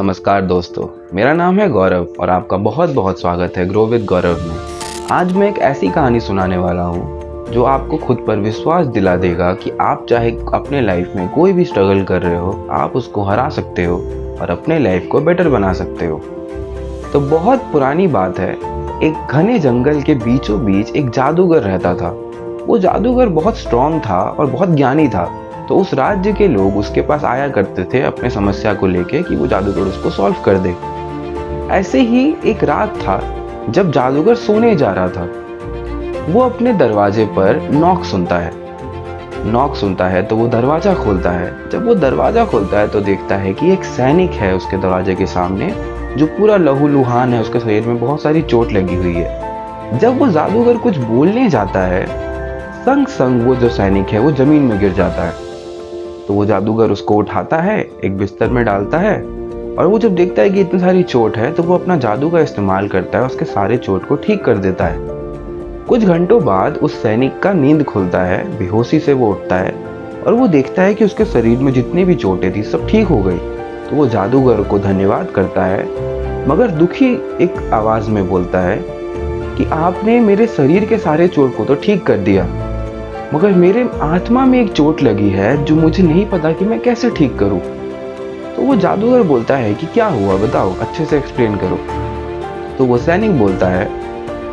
नमस्कार दोस्तों, मेरा नाम है गौरव और आपका बहुत बहुत स्वागत है ग्रो विद गौरव में। आज मैं एक ऐसी कहानी सुनाने वाला हूँ जो आपको खुद पर विश्वास दिला देगा कि आप चाहे अपने लाइफ में कोई भी स्ट्रगल कर रहे हो, आप उसको हरा सकते हो और अपने लाइफ को बेटर बना सकते हो। तो बहुत पुरानी बात है, एक घने जंगल के बीचों बीच एक जादूगर रहता था। वो जादूगर बहुत स्ट्रांग था और बहुत ज्ञानी था, तो उस राज्य के लोग उसके पास आया करते थे अपने समस्या को लेके कि वो जादूगर उसको सॉल्व कर दे। ऐसे ही एक रात था जब जादूगर सोने जा रहा था। वो अपने दरवाजे पर नॉक सुनता है तो वो दरवाजा खोलता है। जब वो दरवाजा खोलता है तो देखता है कि एक सैनिक है उसके दरवाजे के सामने, जो पूरा लहूलुहान है, उसके शरीर में बहुत सारी चोट लगी हुई है। जब वो जादूगर कुछ बोलने जाता है, संग संग वो जो सैनिक है वो जमीन में गिर जाता है। तो वो जादूगर उसको उठाता है, एक बिस्तर में डालता है, और वो जब देखता है कि इतनी सारी चोट है तो वो अपना जादू का इस्तेमाल करता है, उसके सारे चोट को ठीक कर देता है। कुछ घंटों बाद उस सैनिक का नींद खुलता है, बेहोशी से वो उठता है और वो देखता है कि उसके शरीर में जितनी भी चोटें थी सब ठीक हो गई। तो वो जादूगर को धन्यवाद करता है, मगर दुखी एक आवाज में बोलता है कि आपने मेरे शरीर के सारे चोट को तो ठीक कर दिया, मगर मेरे आत्मा में एक चोट लगी है जो मुझे नहीं पता कि मैं कैसे ठीक करूं। तो वो जादूगर बोलता है कि क्या हुआ, बताओ, अच्छे से एक्सप्लेन करो। तो वो सैनिक बोलता है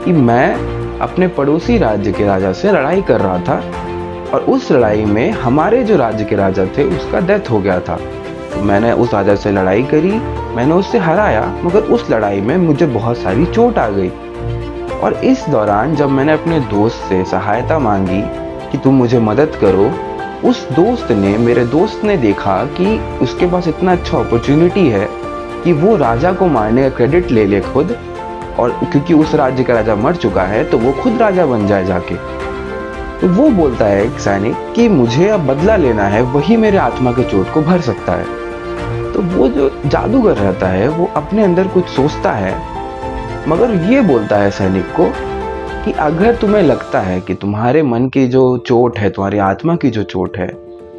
कि मैं अपने पड़ोसी राज्य के राजा से लड़ाई कर रहा था और उस लड़ाई में हमारे जो राज्य के राजा थे उसका डेथ हो गया था। तो मैंने उस राजा से लड़ाई करी, मैंने उससे हराया, मगर उस लड़ाई में मुझे बहुत सारी चोट आ गई। और इस दौरान जब मैंने अपने दोस्त से सहायता मांगी कि तुम मुझे मदद करो, उस मेरे दोस्त ने देखा कि उसके पास इतना अच्छा अपॉर्चुनिटी है कि वो राजा को मारने का क्रेडिट ले ले खुद, और क्योंकि उस राज्य का राजा मर चुका है तो वो खुद राजा बन जाए जाके। तो वो बोलता है सैनिक कि मुझे अब बदला लेना है, वही मेरे आत्मा के चोट को भर सकता है। तो वो जो जादूगर रहता है वो अपने अंदर कुछ सोचता है, मगर ये बोलता है सैनिक को कि अगर तुम्हें लगता है कि तुम्हारे मन की जो चोट है, तुम्हारी आत्मा की जो चोट है,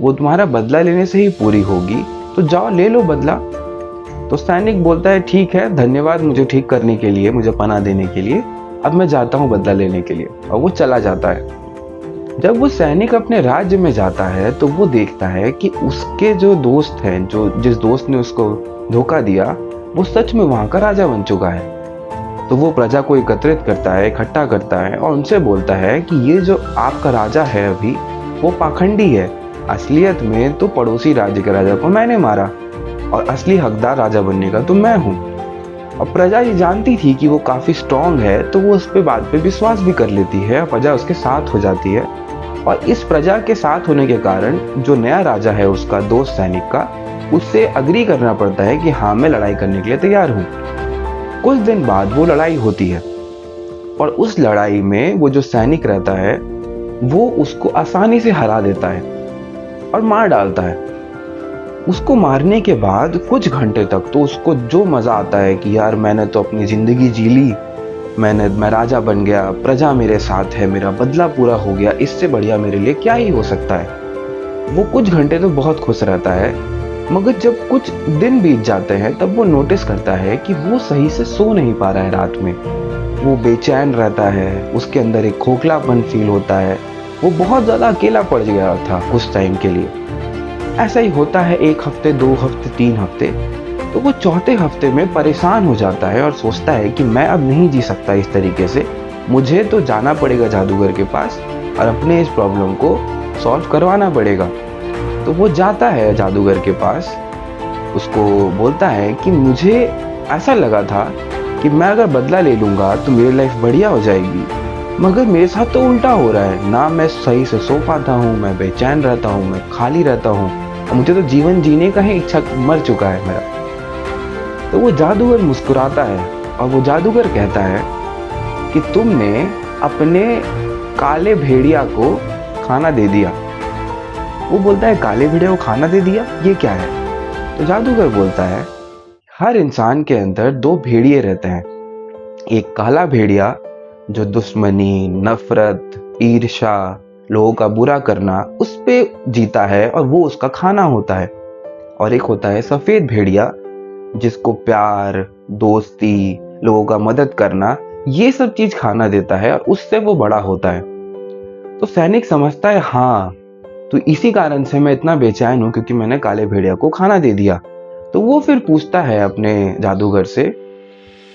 वो तुम्हारा बदला लेने से ही पूरी होगी, तो जाओ ले लो बदला। तो सैनिक बोलता है ठीक है, धन्यवाद मुझे ठीक करने के लिए, मुझे पनाह देने के लिए, अब मैं जाता हूँ बदला लेने के लिए। और वो चला जाता है। जब वो सैनिक अपने राज्य में जाता है तो वो देखता है कि उसके जो दोस्त हैं, जो जिस दोस्त ने उसको धोखा दिया, वो सच में वहां का राजा बन चुका है। तो वो प्रजा को एकत्रित करता है, इकट्ठा करता है और उनसे बोलता है कि ये जो आपका राजा है अभी, वो पाखंडी है। असलियत में तो पड़ोसी राज्य के राजा को मैंने मारा और असली हकदार राजा बनने का तो मैं हूँ। और प्रजा ये जानती थी कि वो काफी स्ट्रांग है, तो वो उस पे बात पे विश्वास भी कर लेती है, प्रजा उसके साथ हो जाती है। और इस प्रजा के साथ होने के कारण जो नया राजा है उसका दोस्त सैनिक का, उससे अग्री करना पड़ता है कि हाँ, मैं लड़ाई करने के लिए तैयार हूँ। कुछ दिन बाद वो लड़ाई होती है और उस लड़ाई में वो जो सैनिक रहता है वो उसको आसानी से हरा देता है और मार डालता है। उसको मारने के बाद कुछ घंटे तक तो उसको जो मजा आता है कि यार मैंने तो अपनी जिंदगी जी ली, मैं राजा बन गया, प्रजा मेरे साथ है, मेरा बदला पूरा हो गया, इससे बढ़िया मेरे लिए क्या ही हो सकता है। वो कुछ घंटे तो बहुत खुश रहता है, मगर जब कुछ दिन बीत जाते हैं तब वो नोटिस करता है कि वो सही से सो नहीं पा रहा है। रात में वो बेचैन रहता है, उसके अंदर एक खोखलापन फील होता है। वो बहुत ज़्यादा अकेला पड़ गया था कुछ टाइम के लिए। ऐसा ही होता है 1 हफ्ते, 2 हफ्ते, 3 हफ्ते। तो वो चौथे हफ्ते में परेशान हो जाता है और सोचता है कि मैं अब नहीं जी सकता इस तरीके से, मुझे तो जाना पड़ेगा जादूगर के पास और अपने इस प्रॉब्लम को सॉल्व करवाना पड़ेगा। तो वो जाता है जादूगर के पास, उसको बोलता है कि मुझे ऐसा लगा था कि मैं अगर बदला ले लूँगा तो मेरी लाइफ बढ़िया हो जाएगी, मगर मेरे साथ तो उल्टा हो रहा है ना, मैं सही से सो पाता हूँ, मैं बेचैन रहता हूँ, मैं खाली रहता हूँ और मुझे तो जीवन जीने का ही इच्छा मर चुका है मेरा। तो वो जादूगर मुस्कुराता है और वो जादूगर कहता है कि तुमने अपने काले भेड़िया को खाना दे दिया। वो बोलता है काले भेड़िया को खाना दे दिया, ये क्या है? तो जादूगर बोलता है हर इंसान के अंदर 2 भेड़िए रहते हैं। एक काला भेड़िया जो दुश्मनी, नफरत, ईर्ष्या, लोगों का बुरा करना, उस पे जीता है और वो उसका खाना होता है। और एक होता है सफेद भेड़िया जिसको प्यार, दोस्ती, लोगों का मदद करना, ये सब चीज खाना देता है और उससे वो बड़ा होता है। तो सैनिक समझता है हाँ, तो इसी कारण से मैं इतना बेचैन हूं क्योंकि मैंने काले भेड़िया को खाना दे दिया। तो वो फिर पूछता है अपने जादूगर से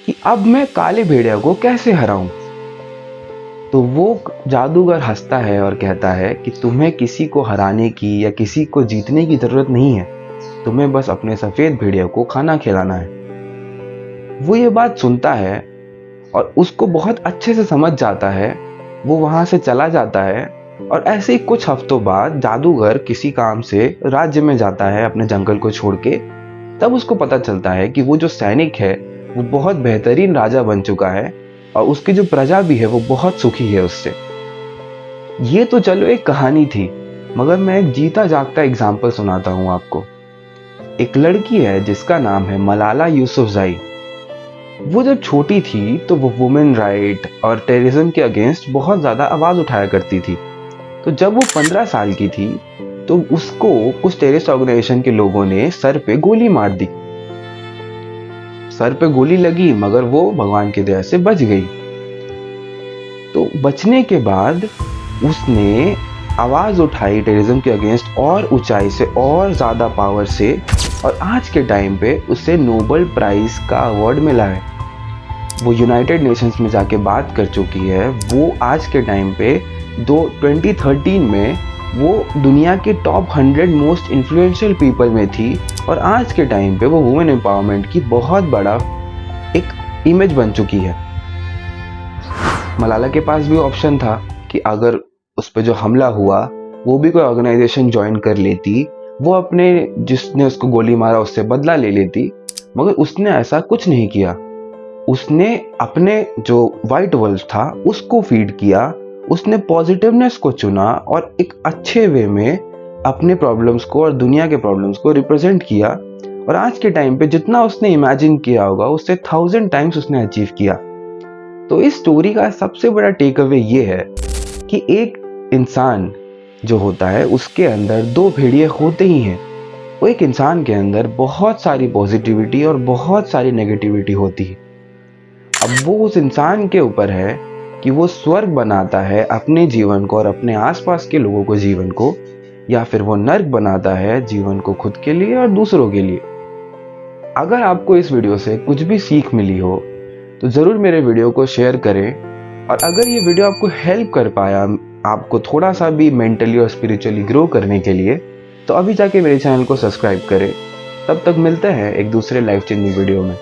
कि अब मैं काले भेड़िया को कैसे हराऊं। तो वो जादूगर हंसता है और कहता है कि तुम्हें किसी को हराने की या किसी को जीतने की जरूरत नहीं है, तुम्हें बस अपने सफेद भेड़िया को खाना खिलाना है। वो ये बात सुनता है और उसको बहुत अच्छे से समझ जाता है। वो वहां से चला जाता है और ऐसे ही कुछ हफ्तों बाद जादूगर किसी काम से राज्य में जाता है अपने जंगल को छोड़ के। तब उसको पता चलता है कि वो जो सैनिक है वो बहुत बेहतरीन राजा बन चुका है और उसकी जो प्रजा भी है वो बहुत सुखी है उससे। ये तो चलो एक कहानी थी, मगर मैं एक जीता जागता एग्जाम्पल सुनाता हूँ आपको। एक लड़की है जिसका नाम है मलाला यूसुफजई। वो जब छोटी थी तो वो वुमेन राइट और टेररिज्म के अगेंस्ट बहुत ज्यादा आवाज उठाया करती थी। तो जब वो 15 साल की थी तो उसको कुछ टेररिस्ट ऑर्गेनाइजेशन के लोगों ने सर पे गोली मार दी। सर पे गोली लगी मगर वो भगवान की दया से बच गई। तो बचने के बाद उसने आवाज उठाई टेररिज्म के अगेंस्ट और ऊंचाई से और ज्यादा पावर से, और आज के टाइम पे उसे नोबेल प्राइज का अवार्ड मिला है। वो यूनाइटेड नेशंस में जाके बात कर चुकी है। वो आज के टाइम पे 2013 में वो दुनिया के टॉप 100 मोस्ट इन्फ्लुएंशियल पीपल में थी और आज के टाइम पे वो वुमेन एम्पावरमेंट की बहुत बड़ा एक इमेज बन चुकी है। मलाला के पास भी ऑप्शन था कि अगर उस पर जो हमला हुआ वो भी कोई ऑर्गेनाइजेशन ज्वाइन कर लेती, वो अपने जिसने उसको गोली मारा उससे बदला ले लेती, मगर उसने ऐसा कुछ नहीं किया। उसने अपने जो वाइट वल्फ था उसको फीड किया, उसने पॉजिटिवनेस को चुना और एक अच्छे वे में अपने प्रॉब्लम्स को और दुनिया के प्रॉब्लम्स को रिप्रेजेंट किया। और आज के टाइम पे जितना उसने इमेजिन किया होगा उससे 1000 टाइम्स उसने अचीव किया। तो इस स्टोरी का सबसे बड़ा टेक अवे ये है कि एक इंसान जो होता है उसके अंदर दो भेड़िए होते ही हैं। वो एक इंसान के अंदर बहुत सारी पॉजिटिविटी और बहुत सारी नेगेटिविटी होती है। अब वो उस इंसान के ऊपर है कि वो स्वर्ग बनाता है अपने जीवन को और अपने आसपास के लोगों को जीवन को, या फिर वो नर्क बनाता है जीवन को खुद के लिए और दूसरों के लिए। अगर आपको इस वीडियो से कुछ भी सीख मिली हो तो ज़रूर मेरे वीडियो को शेयर करें। और अगर ये वीडियो आपको हेल्प कर पाया, आपको थोड़ा सा भी मेंटली और स्पिरिचुअली ग्रो करने के लिए, तो अभी जाके मेरे चैनल को सब्सक्राइब करें। तब तक मिलते हैं एक दूसरे लाइफ चेंजिंग वीडियो में।